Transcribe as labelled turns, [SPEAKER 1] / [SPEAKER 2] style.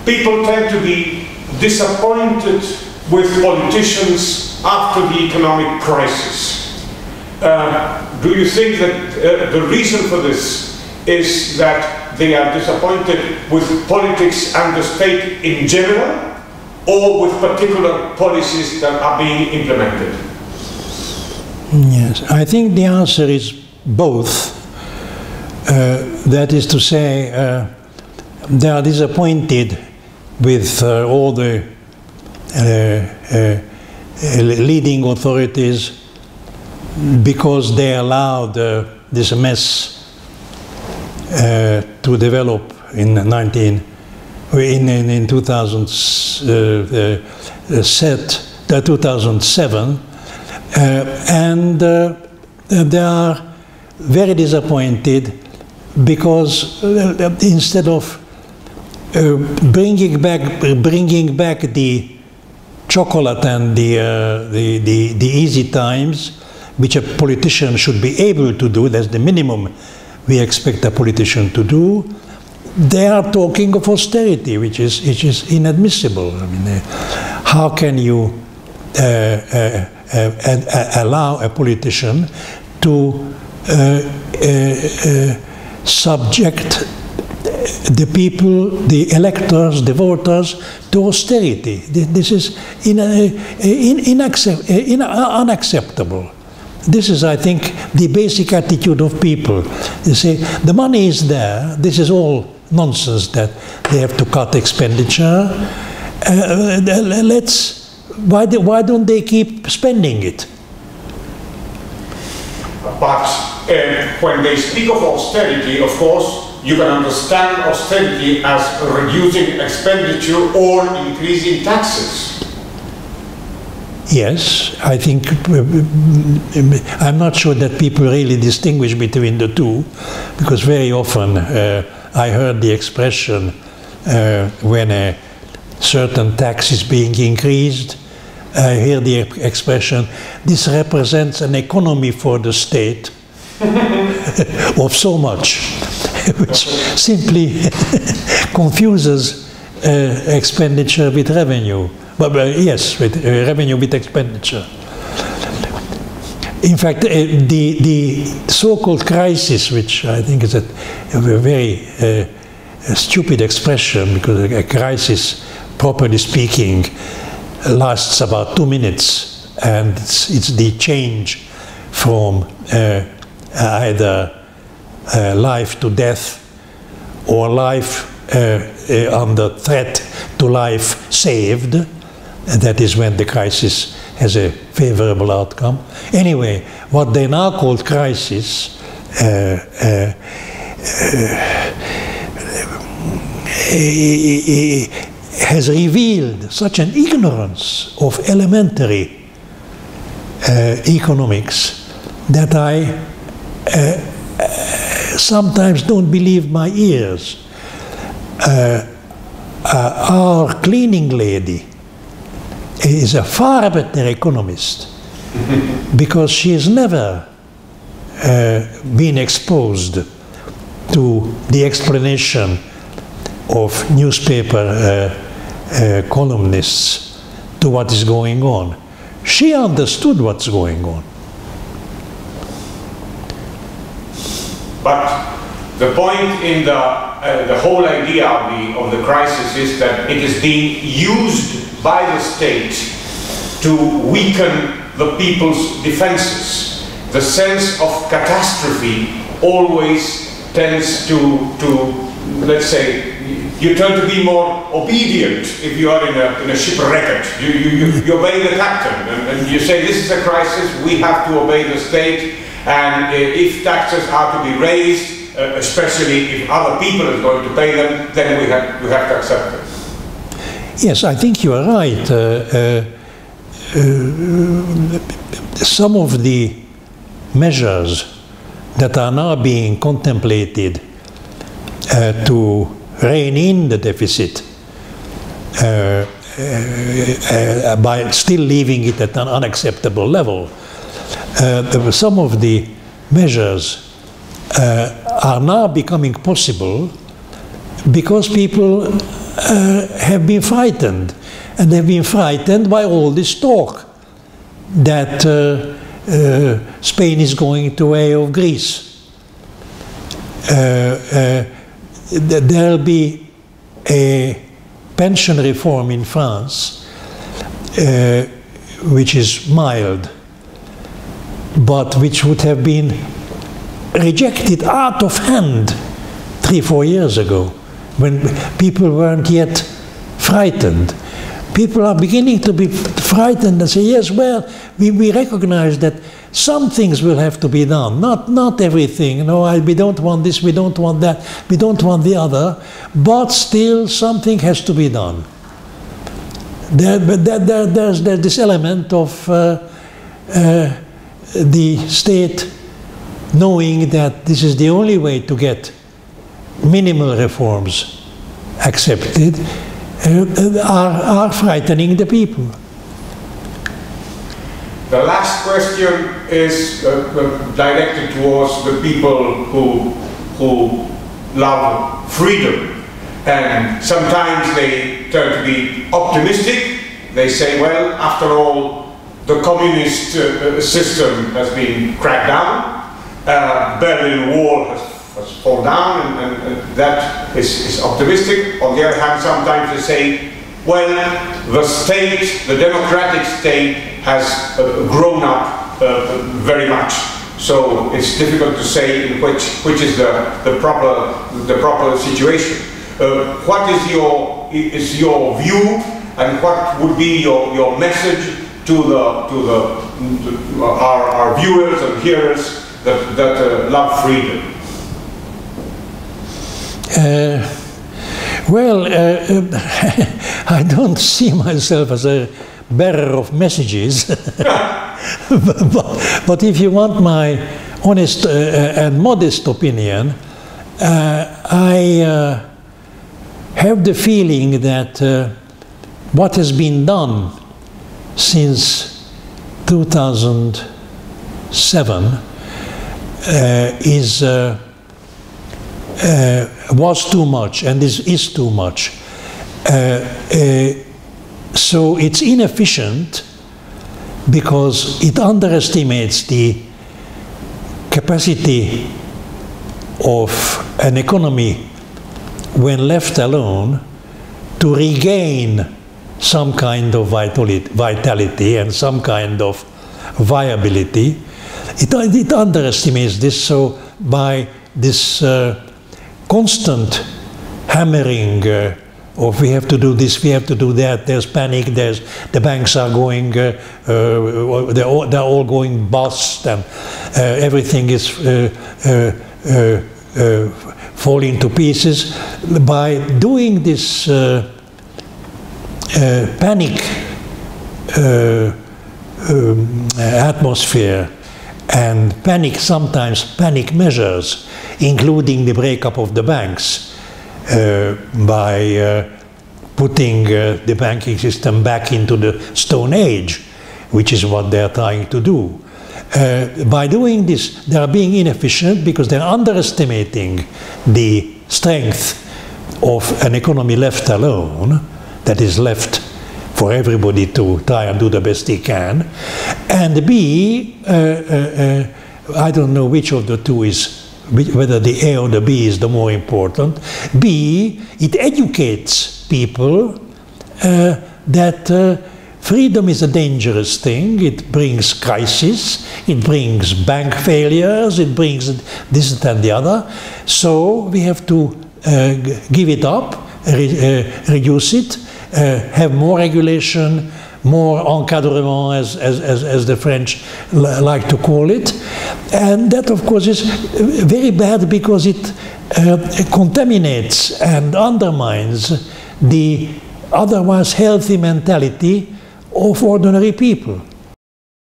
[SPEAKER 1] people tend to be disappointed with politicians after the economic crisis. Do you think that the reason for this is that they are disappointed with politics and the state in general, or with particular policies that are being implemented?
[SPEAKER 2] Yes, I think the answer is both. That is to say, they are disappointed with all the leading authorities because they allowed this mess to develop in 2007, and they are very disappointed because instead of bringing back the chocolate and the easy times, which a politician should be able to do, that's the minimum we expect a politician to do, they are talking of austerity, which is inadmissible. I mean, how can you allow a politician to subject the people, the electors, the voters, to austerity? This is unacceptable. This is, I think, the basic attitude of people. They say, the money is there, this is all nonsense that they have to cut expenditure. Why don't they keep spending it?
[SPEAKER 1] But when they speak of austerity, of course, you can understand austerity as reducing expenditure or increasing taxes.
[SPEAKER 2] Yes, I think, I'm not sure that people really distinguish between the two, because very often I heard the expression when a certain tax is being increased, I hear the expression, this represents an economy for the state of so much, which simply confuses expenditure with revenue. But yes, with revenue with expenditure. In fact, the so-called crisis, which I think is a very stupid expression, because a crisis, properly speaking, lasts about 2 minutes, and it's the change from either life to death or life under threat to life saved. That is when the crisis has a favorable outcome. Anyway, what they now call crisis has revealed such an ignorance of elementary economics that I sometimes don't believe my ears. Our cleaning lady is a far better economist because she has never been exposed to the explanation of newspaper columnists to what is going on. She understood what's going on.
[SPEAKER 1] But the point in the whole idea of the crisis is that it is being used by the state to weaken the people's defenses. The sense of catastrophe always tends to let's say, you turn to be more obedient if you are in a shipwreck. You obey the captain, and you say, this is a crisis, we have to obey the state, and if taxes are to be raised, especially if other people are going to pay them, then we have to accept it.
[SPEAKER 2] Yes, I think you are right. Some of the measures that are now being contemplated to rein in the deficit by still leaving it at an unacceptable level, some of the measures are now becoming possible because people have been frightened. And they've been frightened by all this talk that Spain is going the way of Greece. There'll be a pension reform in France, which is mild, but which would have been rejected out of hand 3-4 years ago, when people weren't yet frightened. People are beginning to be frightened and say, yes, well, we recognize that some things will have to be done, not everything. No, we don't want this, we don't want that, we don't want the other, but still something has to be done. There's this element of the state knowing that this is the only way to get minimal reforms accepted, are frightening the people.
[SPEAKER 1] The last question is directed towards the people who love freedom, and sometimes they turn to be optimistic. They say, well, after all, the communist system has been cracked down, Berlin Wall has fallen down, and that is optimistic. On the other hand, sometimes they say, well, the state, the democratic state, has grown up very much. So it's difficult to say which is the proper situation. What is your view, and what would be your message to our viewers and hearers that love freedom?
[SPEAKER 2] Well, I don't see myself as a bearer of messages, but if you want my honest and modest opinion, I have the feeling that what has been done since 2007 was too much, and is too much. So it's inefficient because it underestimates the capacity of an economy, when left alone, to regain some kind of vitality and some kind of viability. It underestimates this, so by this constant hammering of we have to do this, we have to do that, there's panic, the banks are going, they're all going bust, and everything is falling to pieces. By doing this panic atmosphere, and sometimes panic measures, including the breakup of the banks, by putting the banking system back into the Stone Age, which is what they're trying to do. By doing this, they are being inefficient because they're underestimating the strength of an economy left alone, that is left for everybody to try and do the best he can. And B, I don't know which of the two is, whether the A or the B is the more important. B, it educates people that freedom is a dangerous thing. It brings crisis, it brings bank failures, it brings this and the other. So we have to give it up, reduce it, have more regulation, more encadrement, as the French like to call it. And that, of course, is very bad because it contaminates and undermines the otherwise healthy mentality of ordinary people.